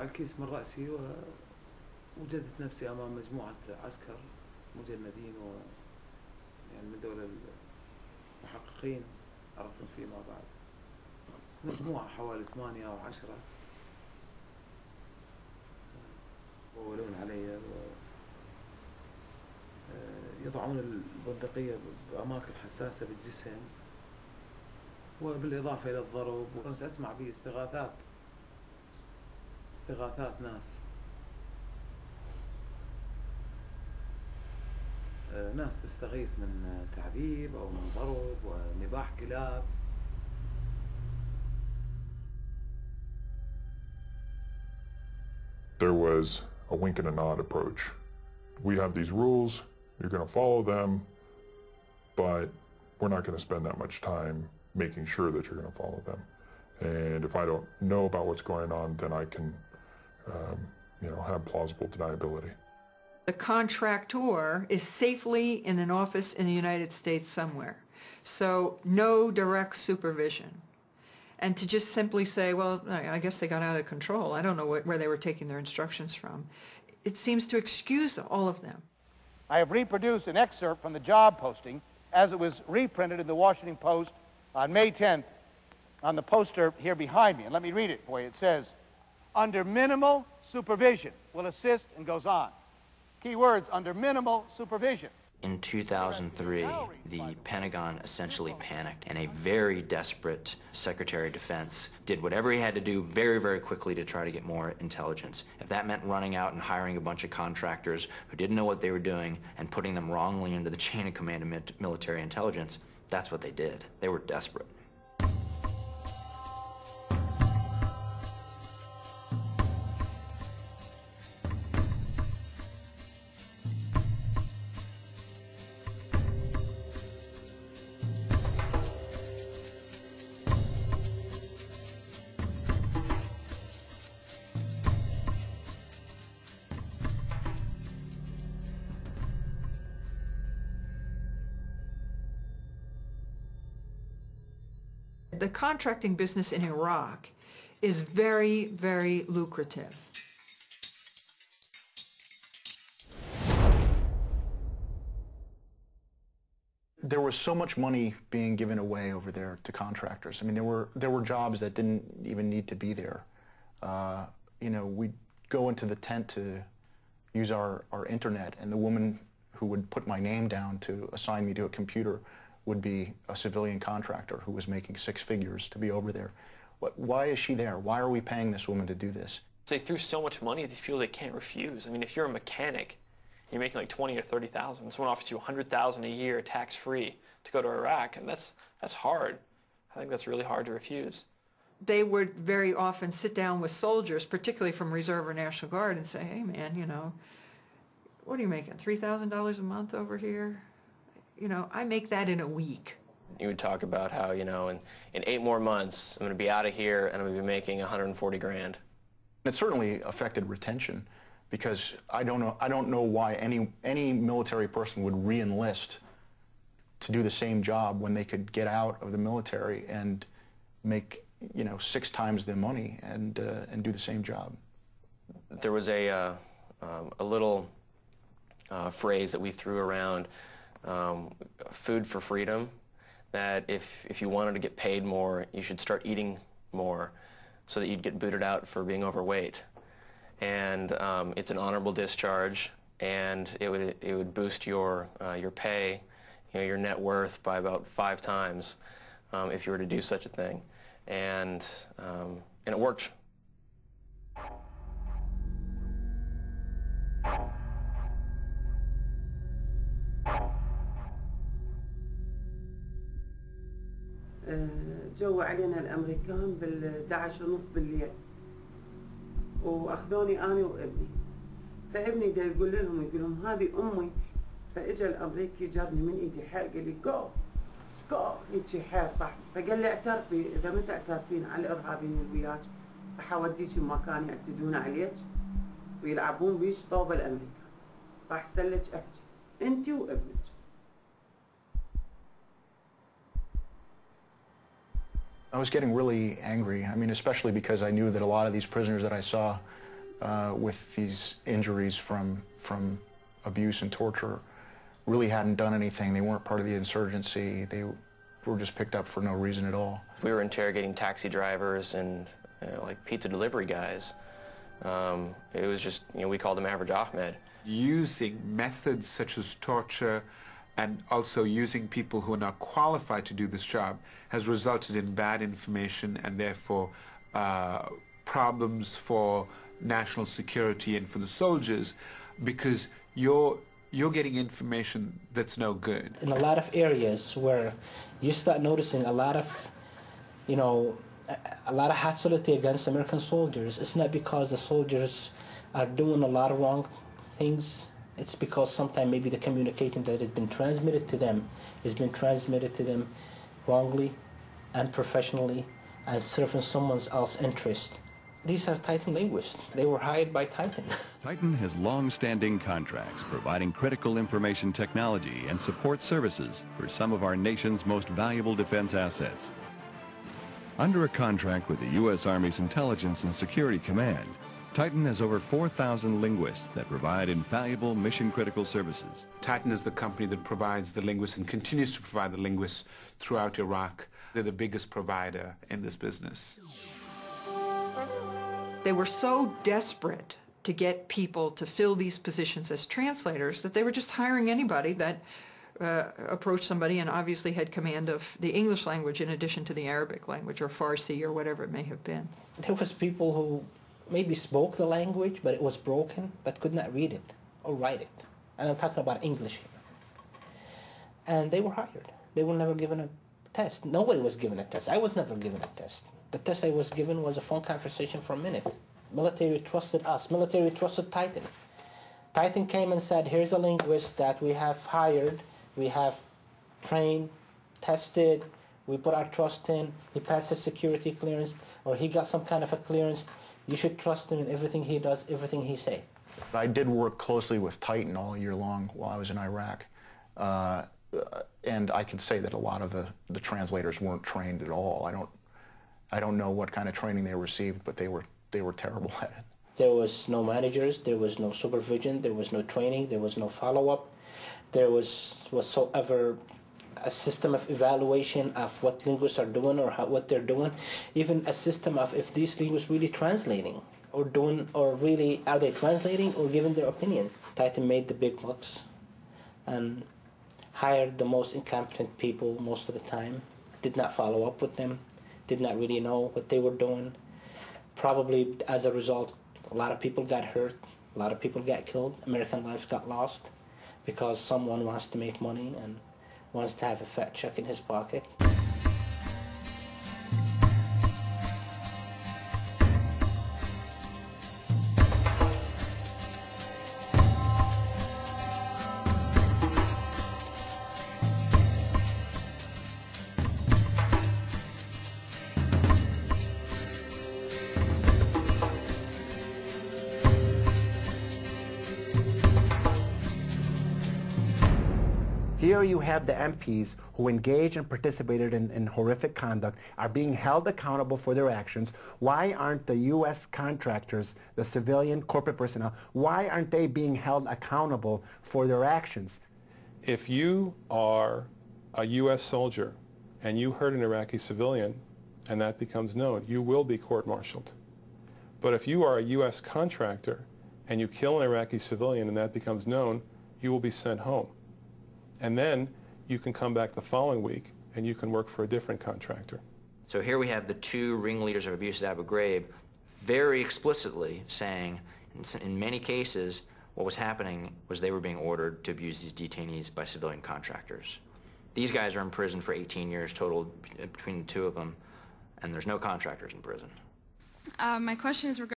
الكيس من رأسي ووجدت نفسي أمام مجموعة عسكر مجندين يعني من دول المحققين عرفنا فيما بعد مجموعة حوالي 8 أو 10 وولون علي يضعون البندقية بأماكن حساسة بالجسم وبالإضافة إلى الضرب، وكنت أسمع به استغاثات ناس تستغيث من تعذيب أو من ضرب ونباح كلاب. There was a wink and a nod approach. We have these rules, you're going to follow them, but we're not going to spend that much time making sure that you're going to follow them. And if I don't know about what's going on, then I can, have plausible deniability. The contractor is safely in an office in the United States somewhere, so no direct supervision. And to just simply say, well, I guess they got out of control, I don't know where they were taking their instructions from, it seems to excuse all of them. I have reproduced an excerpt from the job posting as it was reprinted in the Washington Post on May 10th on the poster here behind me. And let me read it for you. It says, under minimal supervision, will assist, and goes on. Key words, under minimal supervision. In 2003, the Pentagon essentially panicked, and a very desperate Secretary of Defense did whatever he had to do very, very quickly to try to get more intelligence. If that meant running out and hiring a bunch of contractors who didn't know what they were doing and putting them wrongly into the chain of command of military intelligence, that's what they did. They were desperate. The contracting business in Iraq is very, very lucrative. There was so much money being given away over there to contractors. I mean, there were jobs that didn't even need to be there. We'd go into the tent to use our internet, and the woman who would put my name down to assign me to a computer would be a civilian contractor who was making 6 figures to be over there. Why is she there? Why are we paying this woman to do this? They threw so much money at these people they can't refuse. I mean, if you're a mechanic, you're making like 20 or 30,000. Someone offers you 100,000 a year tax-free to go to Iraq, and that's hard. I think that's really hard to refuse. They would very often sit down with soldiers, particularly from Reserve or National Guard, and say, hey man, what are you making, $3,000 a month over here? I make that in a week. You would talk about how, in 8 more months, I'm going to be out of here and I'm going to be making 140 grand. It certainly affected retention, because I don't know why any military person would re-enlist to do the same job when they could get out of the military and make 6 times the money and do the same job. There was a little phrase that we threw around, food for freedom, that if you wanted to get paid more, you should start eating more so that you'd get booted out for being overweight. And it's an honorable discharge, and it would boost your pay, your net worth by about 5 times if you were to do such a thing. And it worked. جو علينا الامريكان بال11:30 بالليل واخذوني انا وابني، فابني دا يقول لهم هذه امي، فاجا الامريكي جابني من ايدي حال قال لي جو سكو هيك حال صح، فقال لي اعترفي، اذا متى اعترفين على الارهابيين اللي وياك راح اوديك بمكان يعتدون عليك ويلعبون بيش طوب الامريكان، راح سلك احكي انت وابنك. I was getting really angry, especially because I knew that a lot of these prisoners that I saw with these injuries from abuse and torture really hadn't done anything. They weren't part of the insurgency. They were just picked up for no reason at all. We were interrogating taxi drivers and like pizza delivery guys. It was just, we called him Average Ahmed. Using methods such as torture and also using people who are not qualified to do this job has resulted in bad information and therefore problems for national security and for the soldiers, because you're getting information that's no good. In a lot of areas where you start noticing a lot of, a lot of hostility against American soldiers, it's not because the soldiers are doing a lot of wrong things. It's because sometimes maybe the communication that has been transmitted to them has been transmitted to them wrongly, unprofessionally, and serving someone else's interest. These are Titan linguists. They were hired by Titan. Titan has long-standing contracts providing critical information technology and support services for some of our nation's most valuable defense assets. Under a contract with the U.S. Army's Intelligence and Security Command, Titan has over 4,000 linguists that provide invaluable mission-critical services. Titan is the company that provides the linguists and continues to provide the linguists throughout Iraq. They're the biggest provider in this business. They were so desperate to get people to fill these positions as translators that they were just hiring anybody that approached somebody and obviously had command of the English language in addition to the Arabic language or Farsi or whatever it may have been. There was people who maybe spoke the language, but it was broken, but could not read it or write it. And I'm talking about English here. And they were hired. They were never given a test. Nobody was given a test. I was never given a test. The test I was given was a phone conversation for a minute. Military trusted us. Military trusted Titan. Titan came and said, here's a linguist that we have hired, we have trained, tested, we put our trust in, he passed his security clearance, or he got some kind of a clearance. You should trust him in everything he does, everything he say. I did work closely with Titan all year long while I was in Iraq. And I can say that a lot of the translators weren't trained at all. I don't know what kind of training they received, but they were terrible at it. There was no managers, there was no supervision, there was no training, there was no follow-up. There was whatsoever a system of evaluation of what linguists are doing or what they're doing, even a system of if these linguists really translating or doing, or really are they translating or giving their opinions. Titan made the big bucks and hired the most incompetent people most of the time, did not follow up with them, did not really know what they were doing. Probably as a result, a lot of people got hurt, a lot of people got killed, American lives got lost because someone wants to make money and wants to have a fat check in his pocket. Here you have the MPs who engaged and participated in horrific conduct are being held accountable for their actions. Why aren't the U.S. contractors, the civilian corporate personnel, why aren't they being held accountable for their actions? If you are a U.S. soldier and you hurt an Iraqi civilian and that becomes known, you will be court-martialed. But if you are a U.S. contractor and you kill an Iraqi civilian and that becomes known, you will be sent home. And then you can come back the following week and you can work for a different contractor. So here we have the two ringleaders of abuse at Abu Ghraib very explicitly saying, in many cases, what was happening was they were being ordered to abuse these detainees by civilian contractors. These guys are in prison for 18 years total between the two of them, and there's no contractors in prison. My question is regarding